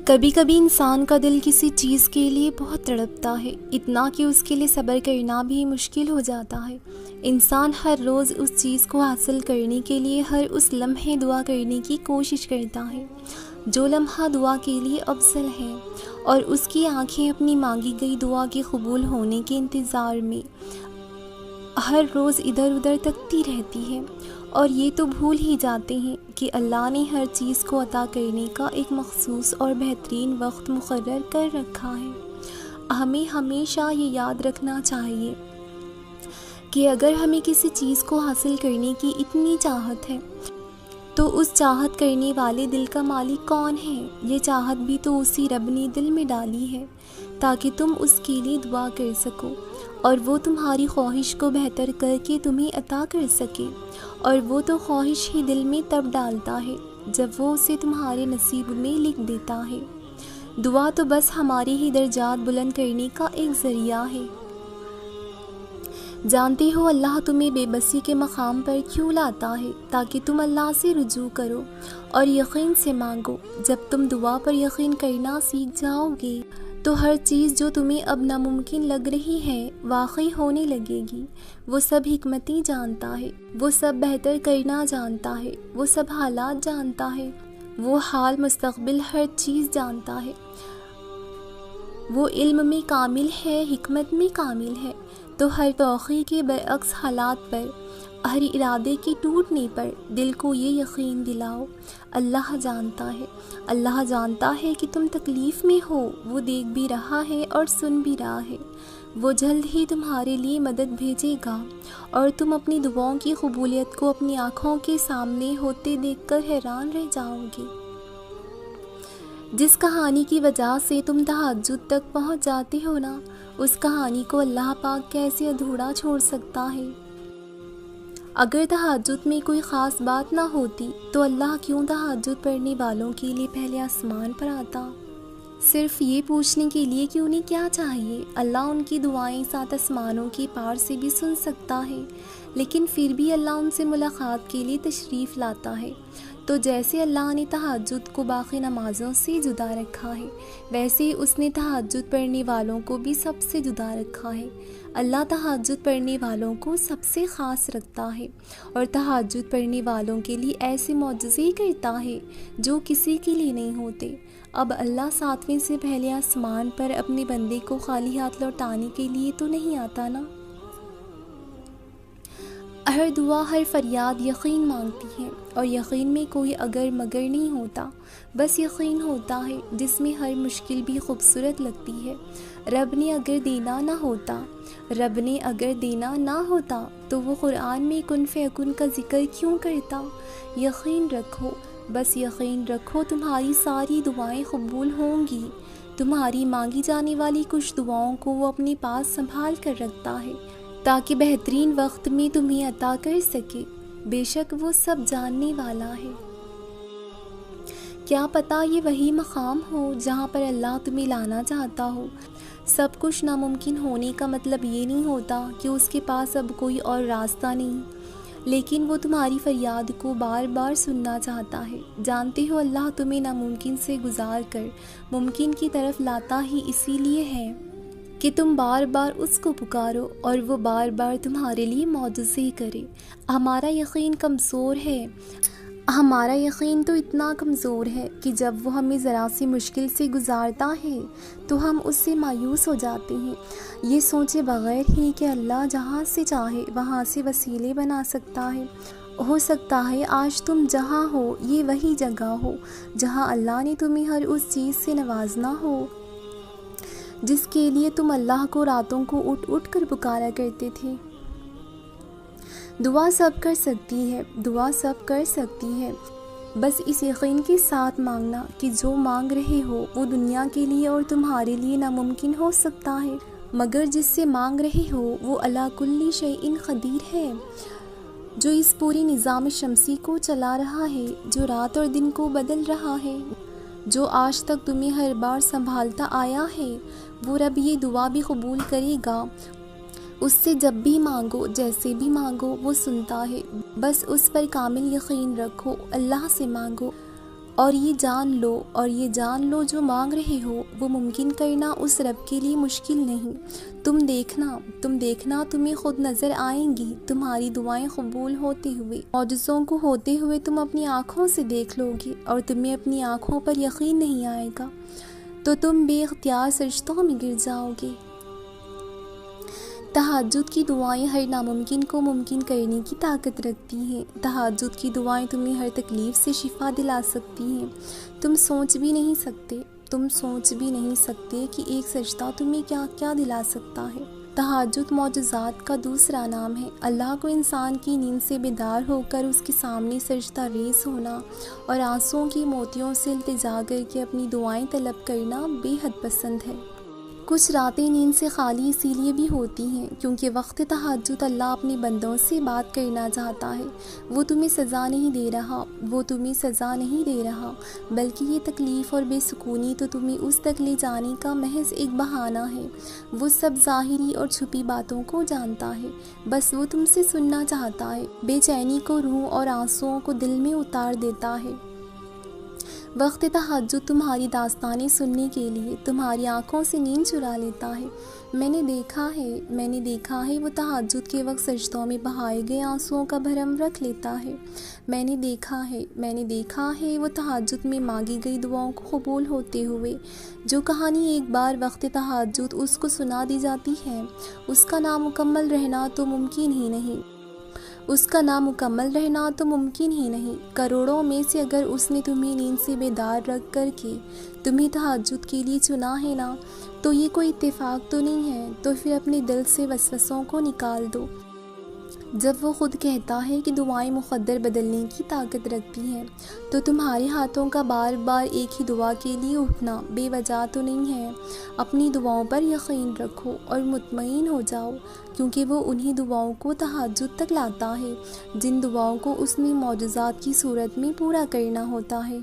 کبھی کبھی انسان کا دل کسی چیز کے لیے بہت تڑپتا ہے، اتنا کہ اس کے لیے صبر کرنا بھی مشکل ہو جاتا ہے۔ انسان ہر روز اس چیز کو حاصل کرنے کے لیے ہر اس لمحے دعا کرنے کی کوشش کرتا ہے جو لمحہ دعا کے لیے افضل ہے، اور اس کی آنکھیں اپنی مانگی گئی دعا کے قبول ہونے کے انتظار میں ہر روز ادھر ادھر تکتی رہتی ہے، اور یہ تو بھول ہی جاتے ہیں کہ اللہ نے ہر چیز کو عطا کرنے کا ایک مخصوص اور بہترین وقت مقرر کر رکھا ہے۔ ہمیں ہمیشہ یہ یاد رکھنا چاہیے کہ اگر ہمیں کسی چیز کو حاصل کرنے کی اتنی چاہت ہے تو اس چاہت کرنے والے دل کا مالک کون ہے؟ یہ چاہت بھی تو اسی رب نے دل میں ڈالی ہے تاکہ تم اس کے لیے دعا کر سکو، اور وہ تمہاری خواہش کو بہتر کر کے تمہیں عطا کر سکے، اور وہ تو خواہش ہی دل میں تب ڈالتا ہے جب وہ اسے تمہارے نصیب میں لکھ دیتا ہے۔ دعا تو بس ہمارے ہی درجات بلند کرنے کا ایک ذریعہ ہے۔ جانتے ہو اللہ تمہیں بے بسی کے مقام پر کیوں لاتا ہے؟ تاکہ تم اللہ سے رجوع کرو اور یقین سے مانگو۔ جب تم دعا پر یقین کرنا سیکھ جاؤ گے تو ہر چیز جو تمہیں اب ناممکن لگ رہی ہے واقعی ہونے لگے گی۔ وہ سب حکمتیں جانتا ہے، وہ سب بہتر کرنا جانتا ہے، وہ سب حالات جانتا ہے، وہ حال مستقبل ہر چیز جانتا ہے۔ وہ علم میں کامل ہے، حکمت میں کامل ہے، تو ہر توقع کے برعکس حالات پر، ہر ارادے کے ٹوٹنے پر دل کو یہ یقین دلاؤ، اللہ جانتا ہے، اللہ جانتا ہے کہ تم تکلیف میں ہو، وہ دیکھ بھی رہا ہے اور سن بھی رہا ہے، وہ جلد ہی تمہارے لیے مدد بھیجے گا، اور تم اپنی دعاؤں کی قبولیت کو اپنی آنکھوں کے سامنے ہوتے دیکھ کر حیران رہ جاؤ گے۔ جس کہانی کی وجہ سے تم تہجد تک پہنچ جاتے ہو نا، اس کہانی کو اللہ پاک کیسے ادھورا چھوڑ سکتا ہے؟ اگر تہجد میں کوئی خاص بات نہ ہوتی تو اللہ کیوں تہجد پڑھنے والوں کے لیے پہلے آسمان پر آتا؟ صرف یہ پوچھنے کے لیے کہ انہیں کیا چاہیے۔ اللہ ان کی دعائیں 7 آسمانوں کے پار سے بھی سن سکتا ہے، لیکن پھر بھی اللہ ان سے ملاقات کے لیے تشریف لاتا ہے۔ تو جیسے اللہ نے تہجد کو باقی نمازوں سے جدا رکھا ہے، ویسے ہی اس نے تہجد پڑھنے والوں کو بھی سب سے جدا رکھا ہے۔ اللہ تہجد پڑھنے والوں کو سب سے خاص رکھتا ہے، اور تہجد پڑھنے والوں کے لیے ایسے معجزے کرتا ہے جو کسی کے لیے نہیں ہوتے۔ اب اللہ 7ویں سے پہلے آسمان پر اپنے بندے کو خالی ہاتھ لوٹانے کے لیے تو نہیں آتا نا۔ ہر دعا، ہر فریاد یقین مانگتی ہے، اور یقین میں کوئی اگر مگر نہیں ہوتا، بس یقین ہوتا ہے جس میں ہر مشکل بھی خوبصورت لگتی ہے۔ رب نے اگر دینا نہ ہوتا تو وہ قرآن میں کن فیکن کا ذکر کیوں کرتا؟ یقین رکھو، بس یقین رکھو، تمہاری ساری دعائیں قبول ہوں گی۔ تمہاری مانگی جانے والی کچھ دعاؤں کو وہ اپنے پاس سنبھال کر رکھتا ہے تاکہ بہترین وقت میں تمہیں عطا کر سکے۔ بے شک وہ سب جاننے والا ہے۔ کیا پتہ یہ وہی مقام ہو جہاں پر اللہ تمہیں لانا چاہتا ہو۔ سب کچھ ناممکن ہونے کا مطلب یہ نہیں ہوتا کہ اس کے پاس اب کوئی اور راستہ نہیں، لیکن وہ تمہاری فریاد کو بار بار سننا چاہتا ہے۔ جانتے ہو اللہ تمہیں ناممکن سے گزار کر ممکن کی طرف لاتا ہی اسی لیے ہے کہ تم بار بار اس کو پکارو اور وہ بار بار تمہارے لیے معجزے کرے۔ ہمارا یقین تو اتنا کمزور ہے کہ جب وہ ہمیں ذرا سی مشکل سے گزارتا ہے تو ہم اس سے مایوس ہو جاتے ہیں، یہ سوچے بغیر ہی کہ اللہ جہاں سے چاہے وہاں سے وسیلے بنا سکتا ہے۔ ہو سکتا ہے آج تم جہاں ہو یہ وہی جگہ ہو جہاں اللہ نے تمہیں ہر اس چیز سے نوازنا ہو جس کے لیے تم اللہ کو راتوں کو اٹھ اٹھ کر پکارا کرتے تھے۔ دعا سب کر سکتی ہے، بس اس یقین کے ساتھ مانگنا کہ جو مانگ رہے ہو وہ دنیا کے لیے اور تمہارے لیے ناممکن ہو سکتا ہے، مگر جس سے مانگ رہے ہو وہ علی کل شیء قدیر ہے، جو اس پوری نظام شمسی کو چلا رہا ہے، جو رات اور دن کو بدل رہا ہے، جو آج تک تمہیں ہر بار سنبھالتا آیا ہے۔ وہ رب یہ دعا بھی قبول کرے گا۔ اس سے جب بھی مانگو، جیسے بھی مانگو، وہ سنتا ہے۔ بس اس پر کامل یقین رکھو، اللہ سے مانگو اور یہ جان لو جو مانگ رہے ہو وہ ممکن کرنا اس رب کے لیے مشکل نہیں۔ تم دیکھنا تمہیں خود نظر آئیں گی تمہاری دعائیں قبول ہوتے ہوئے، معجزوں کو ہوتے ہوئے تم اپنی آنکھوں سے دیکھ لو گے، اور تمہیں اپنی آنکھوں پر یقین نہیں آئے گا تو تم بے اختیار سجدوں میں گر جاؤ گے۔ تہجد کی دعائیں ہر ناممکن کو ممکن کرنے کی طاقت رکھتی ہیں۔ تہجد کی دعائیں تمہیں ہر تکلیف سے شفا دلا سکتی ہیں۔ تم سوچ بھی نہیں سکتے کہ ایک سجدہ تمہیں کیا کیا دلا سکتا ہے۔ تہجد معجزات کا دوسرا نام ہے۔ اللہ کو انسان کی نیند سے بیدار ہو کر اس کے سامنے سجدہ ریز ہونا اور آنسوؤں کی موتیوں سے التجا کر کے اپنی دعائیں طلب کرنا بے حد پسند ہے۔ کچھ راتیں نیند سے خالی اسی لیے بھی ہوتی ہیں کیونکہ وقت تہجد اللہ اپنے بندوں سے بات کرنا چاہتا ہے۔ وہ تمہیں سزا نہیں دے رہا بلکہ یہ تکلیف اور بے سکونی تو تمہیں اس تک لے جانے کا محض ایک بہانہ ہے۔ وہ سب ظاہری اور چھپی باتوں کو جانتا ہے، بس وہ تم سے سننا چاہتا ہے۔ بے چینی کو روح اور آنسوؤں کو دل میں اتار دیتا ہے۔ وقت تہجد تمہاری داستانیں سننے کے لیے تمہاری آنکھوں سے نیند چرا لیتا ہے۔ میں نے دیکھا ہے وہ تہجد کے وقت سجدوں میں بہائے گئے آنسوؤں کا بھرم رکھ لیتا ہے۔ میں نے دیکھا ہے وہ تہجد میں مانگی گئی دعاؤں کو قبول ہوتے ہوئے۔ جو کہانی ایک بار وقت تہجد اس کو سنا دی جاتی ہے اس کا نامکمل رہنا تو ممکن ہی نہیں۔ کروڑوں میں سے اگر اس نے تمہیں نیند سے بیدار رکھ کر کے تمہیں تہجد کے لیے چنا ہے نا، تو یہ کوئی اتفاق تو نہیں ہے۔ تو پھر اپنے دل سے وسوسوں کو نکال دو۔ جب وہ خود کہتا ہے کہ دعائیں مقدر بدلنے کی طاقت رکھتی ہیں، تو تمہارے ہاتھوں کا بار بار ایک ہی دعا کے لیے اٹھنا بے وجہ تو نہیں ہے۔ اپنی دعاؤں پر یقین رکھو اور مطمئن ہو جاؤ، کیونکہ وہ انہی دعاؤں کو تہجد تک لاتا ہے جن دعاؤں کو اس نے معجزات کی صورت میں پورا کرنا ہوتا ہے۔